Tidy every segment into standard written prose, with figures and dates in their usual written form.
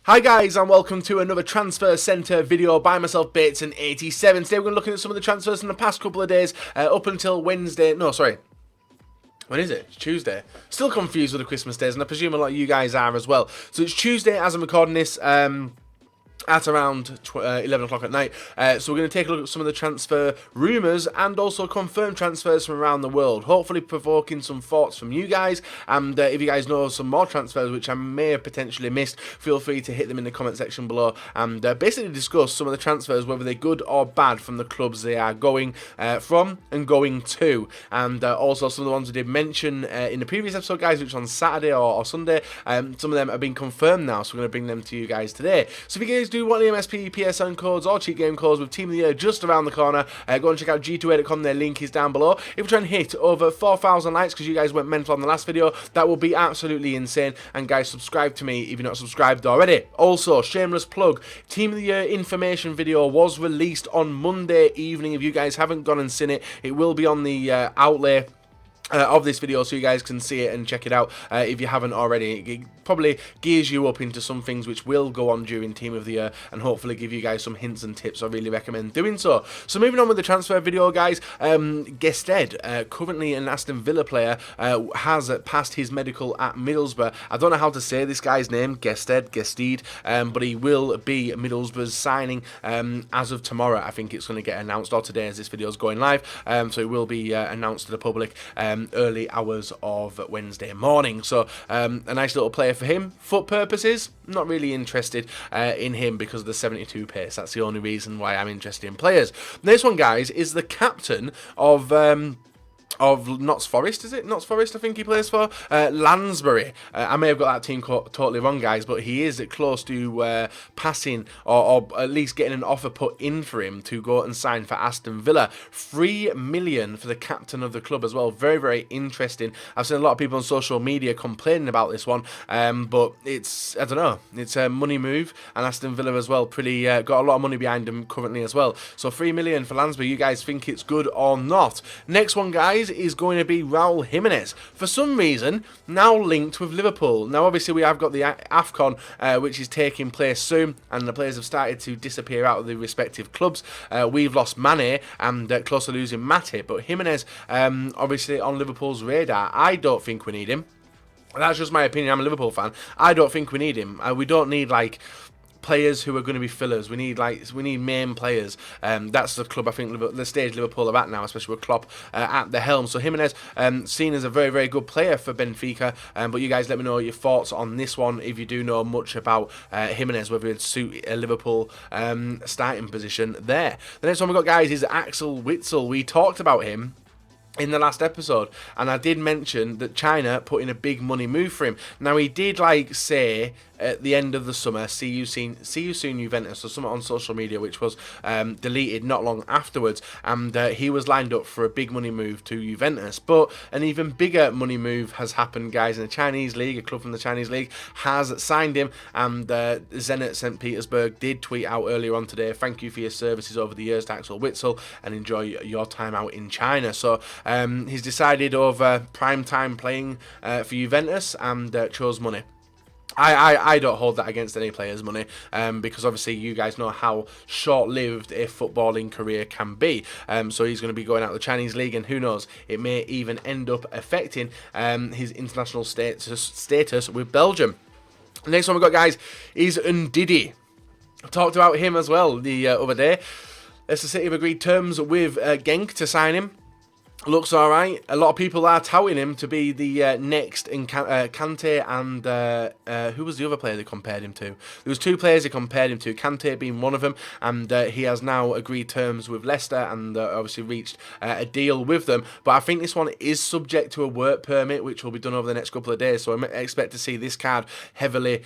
Hi guys and welcome to another Transfer Centre video by myself, Bateson87. Today we're going to look at some of the transfers from the past couple of days up until Wednesday. No, sorry. When is it? It's Tuesday. Still confused with the Christmas days, and I presume a lot of you guys are as well. So it's Tuesday as I'm recording this. At around 11 o'clock at night. So we're going to take a look at some of the transfer rumours and also confirmed transfers from around the world, hopefully provoking some thoughts from you guys. And if you guys know some more transfers which I may have potentially missed, feel free to hit them in the comment section below and basically discuss some of the transfers, whether they're good or bad from the clubs they are going from and going to. And also some of the ones we did mention in the previous episode, guys, which on Saturday or Sunday, some of them have been confirmed now, so we're going to bring them to you guys today. So if you guys do want the MSP, PSN codes or cheat game codes with Team of the Year just around the corner, go and check out g2a.com, their link is down below. If we try and hit over 4,000 likes, because you guys went mental on the last video, that will be absolutely insane. And guys, subscribe to me if you're not subscribed already. Also, shameless plug, Team of the Year information video was released on Monday evening. If you guys haven't gone and seen it, it will be on the outlay of this video, so you guys can see it and check it out if you haven't already. It probably gears you up into some things which will go on during Team of the Year and hopefully give you guys some hints and tips. I really recommend doing so. So moving on with the transfer video, guys, Gested, currently an Aston Villa player, has passed his medical at Middlesbrough. I don't know how to say this guy's name, Gested, but he will be Middlesbrough's signing as of tomorrow. I think it's going to get announced, or today as this video is going live, so it will be announced to the public early hours of Wednesday morning. So a nice little player for him. Foot purposes, not really interested in him because of the 72 pace. That's the only reason why I'm interested in players. This one, guys, is the captain of Notts Forest, is it? Notts Forest, I think he plays for. Lansbury. I may have got that team totally wrong, guys, but he is close to passing or at least getting an offer put in for him to go and sign for Aston Villa. 3 million for the captain of the club as well. Very, very interesting. I've seen a lot of people on social media complaining about this one, but it's, I don't know, it's a money move, and Aston Villa as well, pretty got a lot of money behind them currently as well. So 3 million for Lansbury. You guys think it's good or not? Next one, guys, is going to be Raul Jimenez. For some reason, now linked with Liverpool. Now, obviously, we have got the AFCON, which is taking place soon, and the players have started to disappear out of the respective clubs. We've lost Mane and close to losing Matip, but Jimenez, obviously, on Liverpool's radar. I don't think we need him. That's just my opinion. I'm a Liverpool fan. I don't think we need him. We don't need, like, players who are going to be fillers. We need main players. That's the club, I think, the stage Liverpool are at now, especially with Klopp at the helm. So Jimenez, seen as a very, very good player for Benfica, but you guys let me know your thoughts on this one if you do know much about Jimenez, whether it'd suit a Liverpool starting position there. The next one we got, guys, is Axel Witsel. We talked about him in the last episode, and I did mention that China put in a big money move for him. Now, he did say at the end of the summer, see you soon Juventus, or something on social media, which was deleted not long afterwards, and he was lined up for a big money move to Juventus. But an even bigger money move has happened, guys, in the Chinese league. A club from the Chinese league has signed him, and Zenit St. Petersburg did tweet out earlier on today, thank you for your services over the years to Axel Witsel, and enjoy your time out in China. So he's decided over prime time playing for Juventus and chose money. I don't hold that against any player's money, because obviously you guys know how short-lived a footballing career can be. So he's going to be going out of the Chinese league, and who knows, it may even end up affecting his international status with Belgium. The next one we got, guys, is Ndidi. I talked about him as well the other day. Leicester City have agreed terms with Genk to sign him. Looks alright. A lot of people are touting him to be the next in Kante and who was the other player they compared him to? There was two players they compared him to, Kante being one of them, and he has now agreed terms with Leicester and obviously reached a deal with them. But I think this one is subject to a work permit, which will be done over the next couple of days, so I expect to see this card heavily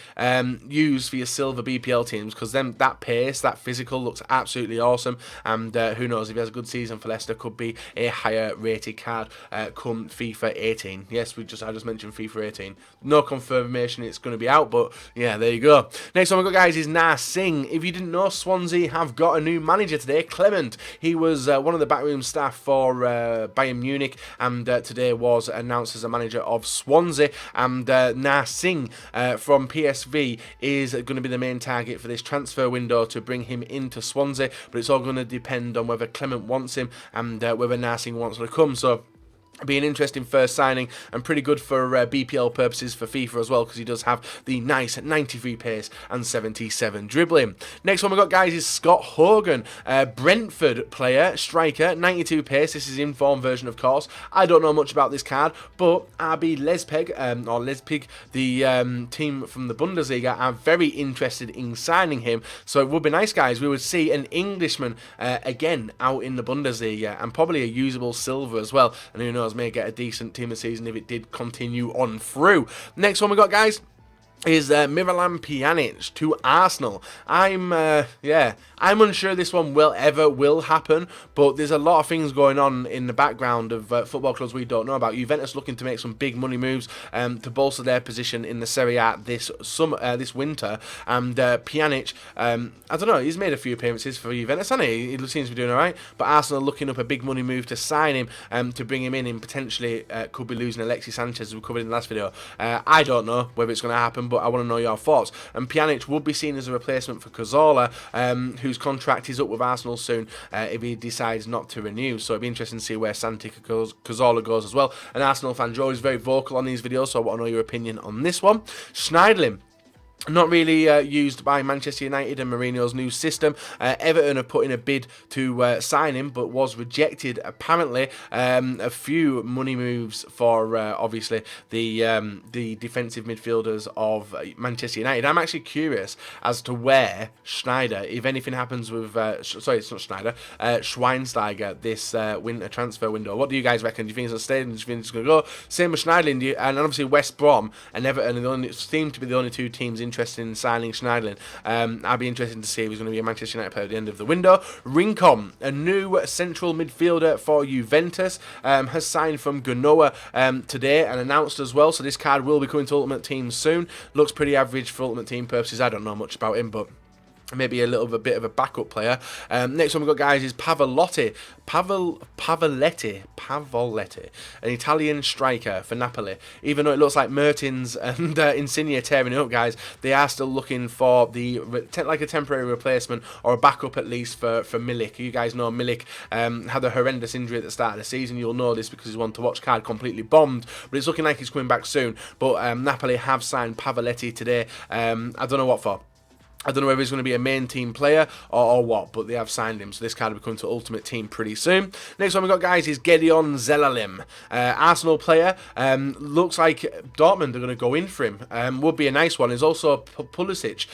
used for your silver BPL teams, because then that pace, that physical looks absolutely awesome, and who knows, if he has a good season for Leicester, could be a higher rated card come FIFA 18. Yes, I just mentioned FIFA 18. No confirmation it's going to be out, but yeah, there you go. Next one we've got, guys, is Na Singh. If you didn't know, Swansea have got a new manager today, Clement. He was one of the backroom staff for Bayern Munich, and today was announced as a manager of Swansea. And Na Singh from PSV is going to be the main target for this transfer window to bring him into Swansea, but it's all going to depend on whether Clement wants him and whether Na Singh wants to come. So be an interesting first signing, and pretty good for BPL purposes for FIFA as well, because he does have the nice 93 pace and 77 dribbling. Next one we got, guys, is Scott Hogan, Brentford player, striker, 92 pace. This is in form version, of course. I don't know much about this card, but RB Leipzig, the team from the Bundesliga, are very interested in signing him. So it would be nice, guys. We would see an Englishman again out in the Bundesliga, and probably a usable silver as well. And who knows, may get a decent team of season if it did continue on through. Next one we got, guys, is Miralem Pjanic to Arsenal. I'm unsure this one will happen, but there's a lot of things going on in the background of football clubs we don't know about. Juventus looking to make some big money moves to bolster their position in the Serie A this winter, and Pjanic, I don't know, he's made a few appearances for Juventus, hasn't he? He seems to be doing alright, but Arsenal looking up a big money move to sign him, to bring him in, and potentially could be losing Alexis Sanchez, as we covered in the last video. I don't know whether it's going to happen, but I want to know your thoughts. And Pjanic would be seen as a replacement for Cazorla, whose contract is up with Arsenal soon if he decides not to renew. So it'd be interesting to see where Santi Cazorla goes as well. An Arsenal fan, Joe, is very vocal on these videos, so I want to know your opinion on this one. Schneiderlin, not really used by Manchester United and Mourinho's new system. Everton have put in a bid to sign him, but was rejected, apparently. A few money moves for, obviously, the defensive midfielders of Manchester United. I'm actually curious as to where Schneider, if anything happens with... sorry, it's not Schneider. Schweinsteiger, this winter transfer window. What do you guys reckon? Do you think it's going to stay? Do you think it's going to go? Same with Schneiderlin. And obviously West Brom and Everton seem to be the only two teams interested in signing Schneiderlin. I'll be interested to see if he's going to be a Manchester United player at the end of the window. Rincon, a new central midfielder for Juventus, has signed from Genoa today and announced as well. So this card will be coming to Ultimate Team soon. Looks pretty average for Ultimate Team purposes. I don't know much about him, but maybe a little bit of a backup player. Next one we've got, guys, is Pavoletti, an Italian striker for Napoli. Even though it looks like Mertens and Insigne tearing it up, guys, they are still looking for like a temporary replacement or a backup at least for Milik. You guys know Milik had a horrendous injury at the start of the season. You'll know this because his one to watch card completely bombed, but it's looking like he's coming back soon. But Napoli have signed Pavoletti today. I don't know what for. I don't know whether he's going to be a main team player or what, but they have signed him, so this card will be coming to Ultimate Team pretty soon. Next one we got, guys, is Gedeon Zelalem, Arsenal player. Looks like Dortmund are going to go in for him. Would be a nice one. There's also Pulisic,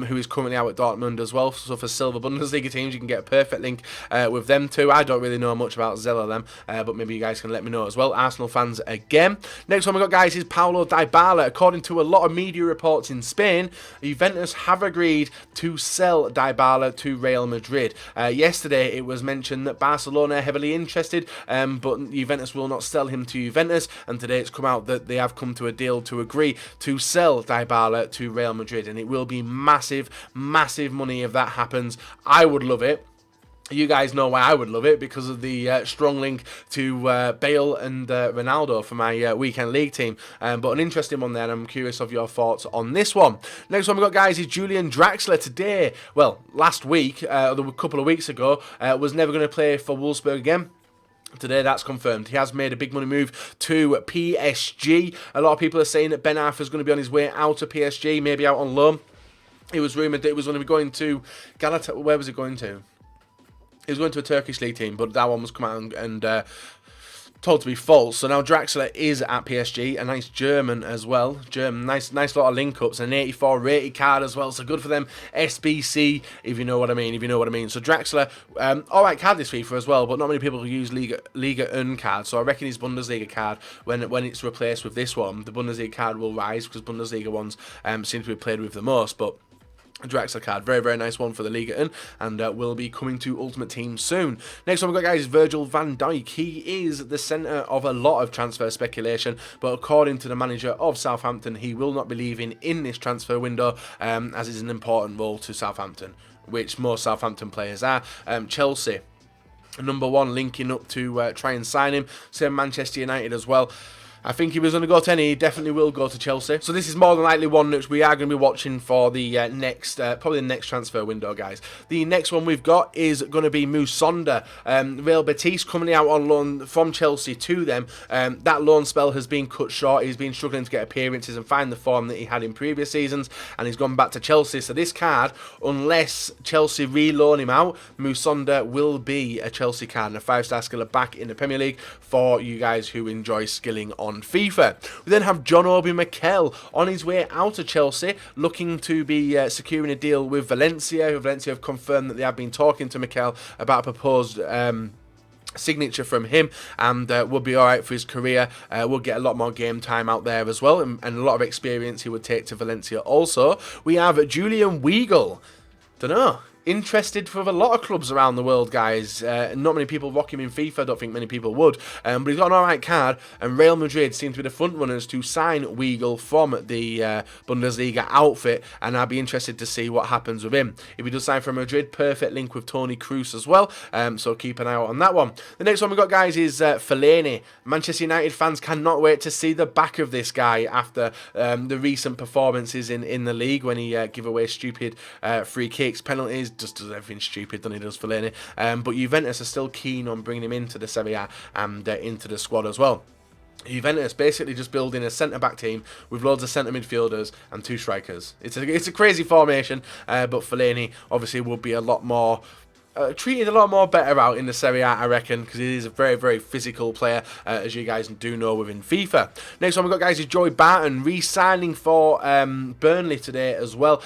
who is currently out at Dortmund as well. So for silver Bundesliga teams, you can get a perfect link with them too. I don't really know much about Zelalem, but maybe you guys can let me know as well. Arsenal fans again. Next one we got, guys, is Paulo Dybala. According to a lot of media reports in Spain, Juventus have agreed to sell Dybala to Real Madrid. Yesterday it was mentioned that Barcelona are heavily interested, but Juventus will not sell him to Juventus, and today it's come out that they have come to a deal to agree to sell Dybala to Real Madrid, and it will be massive money if that happens. I would love it. You guys know why I would love it, because of the strong link to Bale and Ronaldo for my weekend league team. But an interesting one there, and I'm curious of your thoughts on this one. Next one we got, guys, is Julian Draxler today. Well, last week, a couple of weeks ago, was never going to play for Wolfsburg again. Today that's confirmed. He has made a big money move to PSG. A lot of people are saying that Ben Arthur's going to be on his way out of PSG, maybe out on loan. It was rumoured that it was going to be going to Galatasaray. Where was it going to? He was going to a Turkish league team, but that one was come out and told to be false. So now Draxler is at PSG, a nice German as well. Nice lot of link-ups, an 84 rated card as well. So good for them, SBC, if you know what I mean. So Draxler, alright card this FIFA as well, but not many people use Liga N card. So I reckon his Bundesliga card, when it's replaced with this one, the Bundesliga card will rise, because Bundesliga ones seem to be played with the most. But Draxler card. Very, very nice one for the Liga and will be coming to Ultimate Team soon. Next one we've got, guys, Virgil van Dijk. He is the centre of a lot of transfer speculation, but according to the manager of Southampton, he will not be leaving in this transfer window, as it's an important role to Southampton, which most Southampton players are. Chelsea, number one, linking up to try and sign him. Same Manchester United as well. I think he was going to go to any, he definitely will go to Chelsea. So this is more than likely one which we are going to be watching for the probably the next transfer window, guys. The next one we've got is going to be Musonda. Real Betis coming out on loan from Chelsea to them. That loan spell has been cut short. He's been struggling to get appearances and find the form that he had in previous seasons, and he's gone back to Chelsea. So this card, unless Chelsea re-loan him out, Musonda will be a Chelsea card and a 5-star skiller back in the Premier League for you guys who enjoy skilling on FIFA. We then have John Obi Mikel on his way out of Chelsea, looking to be securing a deal with Valencia. Valencia have confirmed that they have been talking to Mikel about a proposed signature from him, and will be alright for his career. Will get a lot more game time out there as well, and a lot of experience he would take to Valencia. Also, we have Julian Weigl. Don't know. Interested for a lot of clubs around the world, guys. Not many people rock him in FIFA. I don't think many people would. But he's got an alright card, and Real Madrid seem to be the front runners to sign Weigl from the Bundesliga outfit, and I'll be interested to see what happens with him. If he does sign for Madrid, perfect link with Toni Kroos as well, so keep an eye out on that one. The next one we've got, guys, is Fellaini. Manchester United fans cannot wait to see the back of this guy after the recent performances in the league, when he give away stupid free kicks, penalties, just does everything stupid than he does Fellaini. But Juventus are still keen on bringing him into the Serie A and into the squad as well. Juventus basically just building a centre-back team with loads of centre midfielders and 2 strikers. It's a crazy formation, but Fellaini obviously will be a lot more treated a lot more better out in the Serie A, I reckon, because he is a very, very physical player, as you guys do know within FIFA. Next one we've got, guys, is Joey Barton re-signing for Burnley today as well,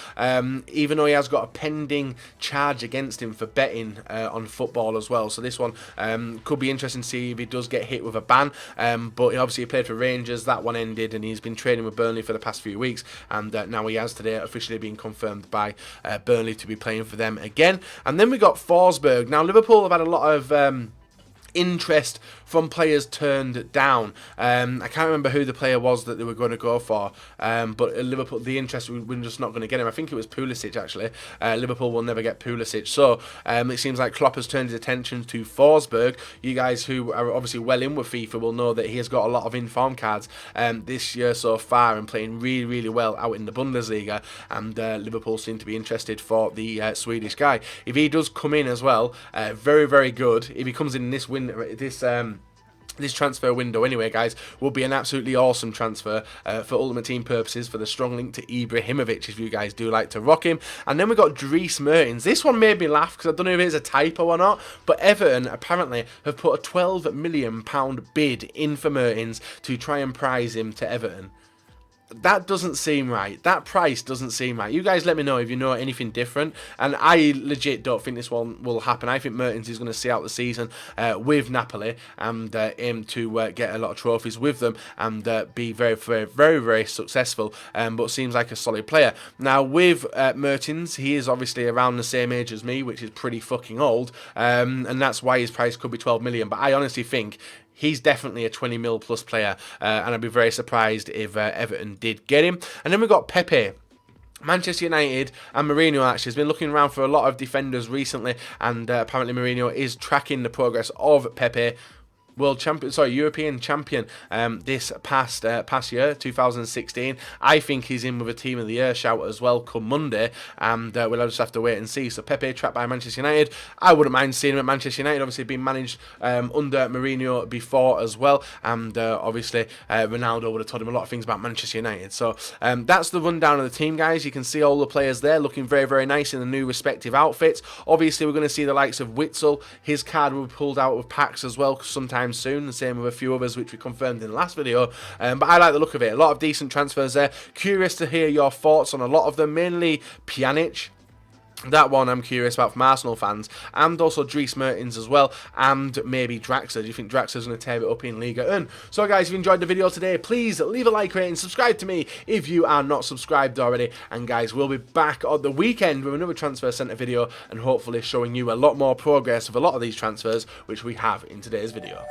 even though he has got a pending charge against him for betting on football as well. So this one could be interesting to see if he does get hit with a ban, but obviously he played for Rangers, that one ended, and he's been training with Burnley for the past few weeks, and now he has today officially been confirmed by Burnley to be playing for them again. And then we got Forsberg. Now, Liverpool have had a lot of interest from players turned down. I can't remember who the player was that they were going to go for, but Liverpool, the interest, we're just not going to get him. I think it was Pulisic, actually. Liverpool will never get Pulisic. So it seems like Klopp has turned his attention to Forsberg. You guys who are obviously well in with FIFA will know that he has got a lot of inform cards this year so far, and playing really, really well out in the Bundesliga, and Liverpool seem to be interested for the Swedish guy. If he does come in as well, very, very good. If he comes in this this transfer window anyway, guys, will be an absolutely awesome transfer for Ultimate Team purposes, for the strong link to Ibrahimovic, if you guys do like to rock him. And then we got Dries Mertens. This one made me laugh because I don't know if it's a typo or not, but Everton apparently have put a £12 million bid in for Mertens to try and prize him to Everton. That doesn't seem right. That price doesn't seem right. You guys let me know if you know anything different. And I legit don't think this one will happen. I think Mertens is going to see out the season with Napoli and aim to get a lot of trophies with them and be very, very, very, very successful. But seems like a solid player. Now, with Mertens, he is obviously around the same age as me, which is pretty fucking old. And that's why his price could be 12 million. But I honestly think he's definitely a 20 mil plus player, and I'd be very surprised if Everton did get him. And then we've got Pepe. Manchester United and Mourinho actually has been looking around for a lot of defenders recently, and apparently Mourinho is tracking the progress of Pepe. European champion this past year, 2016. I think he's in with a Team of the Year shout as well come Monday, and we'll just have to wait and see. So Pepe trapped by Manchester United. I wouldn't mind seeing him at Manchester United. Obviously been managed under Mourinho before as well, and obviously Ronaldo would have told him a lot of things about Manchester United. So that's the rundown of the team, guys. You can see all the players there looking very, very nice in the new respective outfits. Obviously we're going to see the likes of Witsel. His card will be pulled out of packs as well sometime soon, the same with a few others which we confirmed in the last video, but I like the look of it. A lot of decent transfers there. Curious to hear your thoughts on a lot of them, mainly Pjanic. That one I'm curious about from Arsenal fans, and also Dries Mertens as well, and maybe Draxler. Do you think Draxler's going to tear it up in Liga 1? So guys, if you enjoyed the video today, please leave a like, rate, and subscribe to me if you are not subscribed already. And guys, we'll be back on the weekend with another transfer centre video, and hopefully showing you a lot more progress of a lot of these transfers, which we have in today's video.